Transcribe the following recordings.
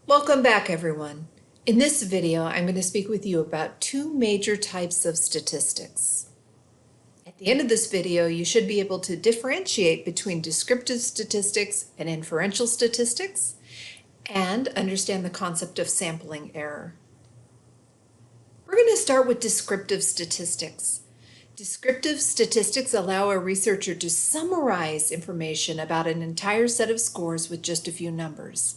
Welcome back, everyone. In this video, I'm going to speak with you about two major types of statistics. At the end of this video, you should be able to differentiate between descriptive statistics and inferential statistics and understand the concept of sampling error. We're going to start with descriptive statistics. Descriptive statistics allow a researcher to summarize information about an entire set of scores with just a few numbers.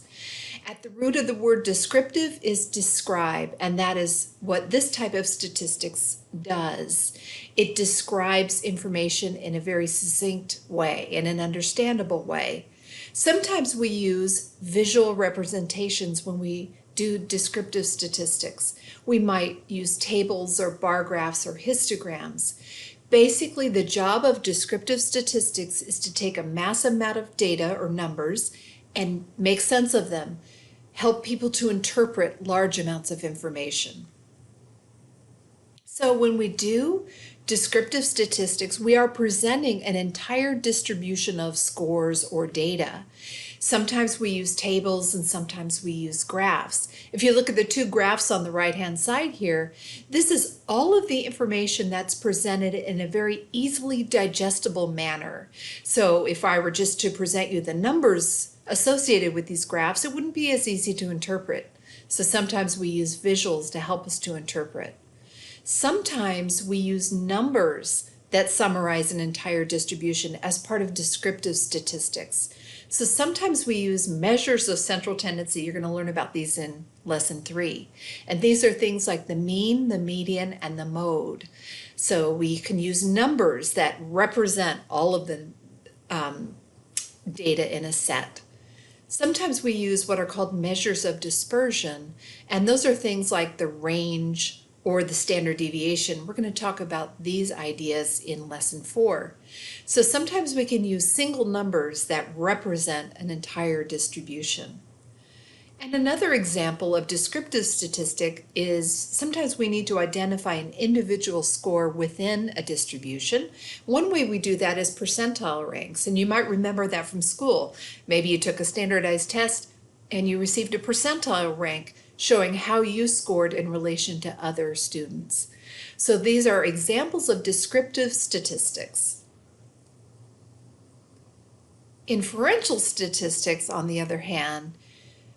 At the root of the word descriptive is describe, and that is what this type of statistics does. It describes information in a very succinct way, in an understandable way. Sometimes we use visual representations when we do descriptive statistics. We might use tables or bar graphs or histograms. Basically, the job of descriptive statistics is to take a massive amount of data or numbers and make sense of them, help people to interpret large amounts of information. So when we do descriptive statistics, we are presenting an entire distribution of scores or data. Sometimes we use tables and sometimes we use graphs. If you look at the two graphs on the right-hand side here, this is all of the information that's presented in a very easily digestible manner. So if I were just to present you the numbers associated with these graphs, it wouldn't be as easy to interpret. So sometimes we use visuals to help us to interpret. Sometimes we use numbers that summarize an entire distribution as part of descriptive statistics. So sometimes we use measures of central tendency. You're going to learn about these in lesson 3. And these are things like the mean, the median, and the mode. So we can use numbers that represent all of the data in a set. Sometimes we use what are called measures of dispersion, and those are things like the range or the standard deviation. We're going to talk about these ideas in lesson 4. So sometimes we can use single numbers that represent an entire distribution. And another example of descriptive statistic is sometimes we need to identify an individual score within a distribution. One way we do that is percentile ranks, and you might remember that from school. Maybe you took a standardized test and you received a percentile rank showing how you scored in relation to other students. So these are examples of descriptive statistics. Inferential statistics, on the other hand,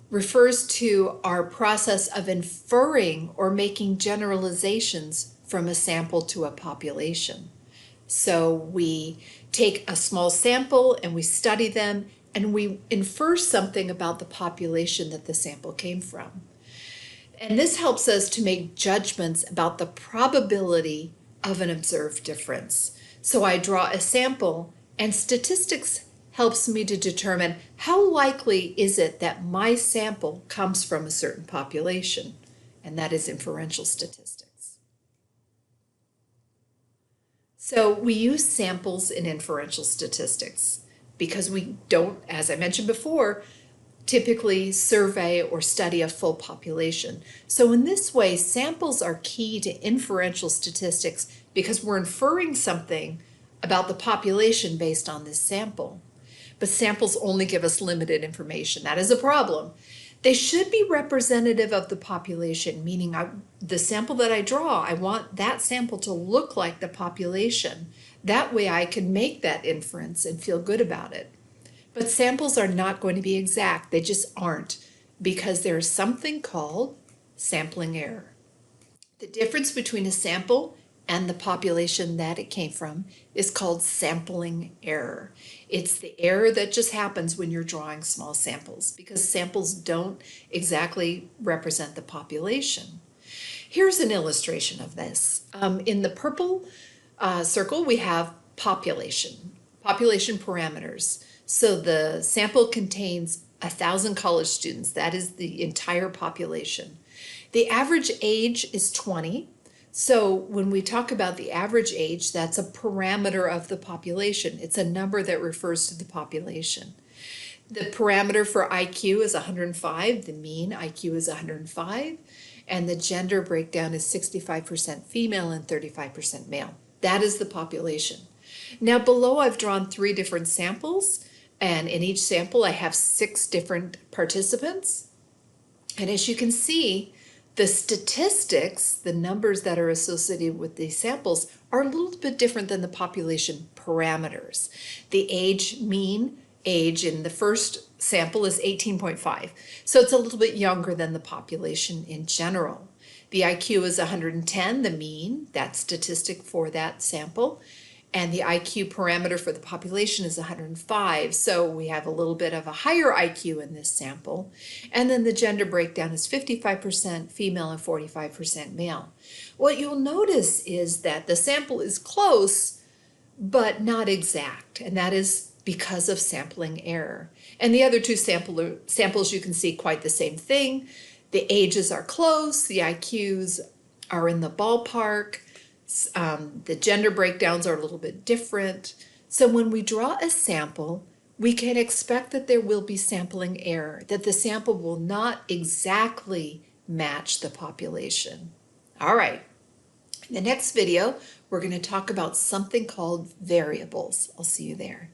refers to our process of inferring or making generalizations from a sample to a population. So we take a small sample and we study them and we infer something about the population that the sample came from. And this helps us to make judgments about the probability of an observed difference. So I draw a sample, and statistics helps me to determine how likely is it that my sample comes from a certain population, and that is inferential statistics. So we use samples in inferential statistics because we don't, as I mentioned before, typically survey or study a full population. So in this way, samples are key to inferential statistics because we're inferring something about the population based on this sample. But samples only give us limited information. That is a problem. They should be representative of the population, meaning the sample that I draw, I want that sample to look like the population. That way I can make that inference and feel good about it. But samples are not going to be exact. They just aren't, because there's something called sampling error. The difference between a sample and the population that it came from is called sampling error. It's the error that just happens when you're drawing small samples, because samples don't exactly represent the population. Here's an illustration of this. In the purple circle, we have population parameters. So the sample contains 1,000 college students. That is the entire population. The average age is 20. So when we talk about the average age, that's a parameter of the population. It's a number that refers to the population. The parameter for IQ is 105. The mean IQ is 105. And the gender breakdown is 65% female and 35% male. That is the population. Now below I've drawn 3 different samples. And in each sample, I have 6 different participants. And as you can see, the statistics, the numbers that are associated with these samples, are a little bit different than the population parameters. The mean age in the first sample is 18.5. So it's a little bit younger than the population in general. The IQ is 110, the mean, that statistic for that sample. And the IQ parameter for the population is 105. So we have a little bit of a higher IQ in this sample. And then the gender breakdown is 55% female and 45% male. What you'll notice is that the sample is close, but not exact. And that is because of sampling error. And the other two samples, you can see quite the same thing. The ages are close, the IQs are in the ballpark. The gender breakdowns are a little bit different. So when we draw a sample, we can expect that there will be sampling error, that the sample will not exactly match the population. All right, in the next video, we're going to talk about something called variables. I'll see you there.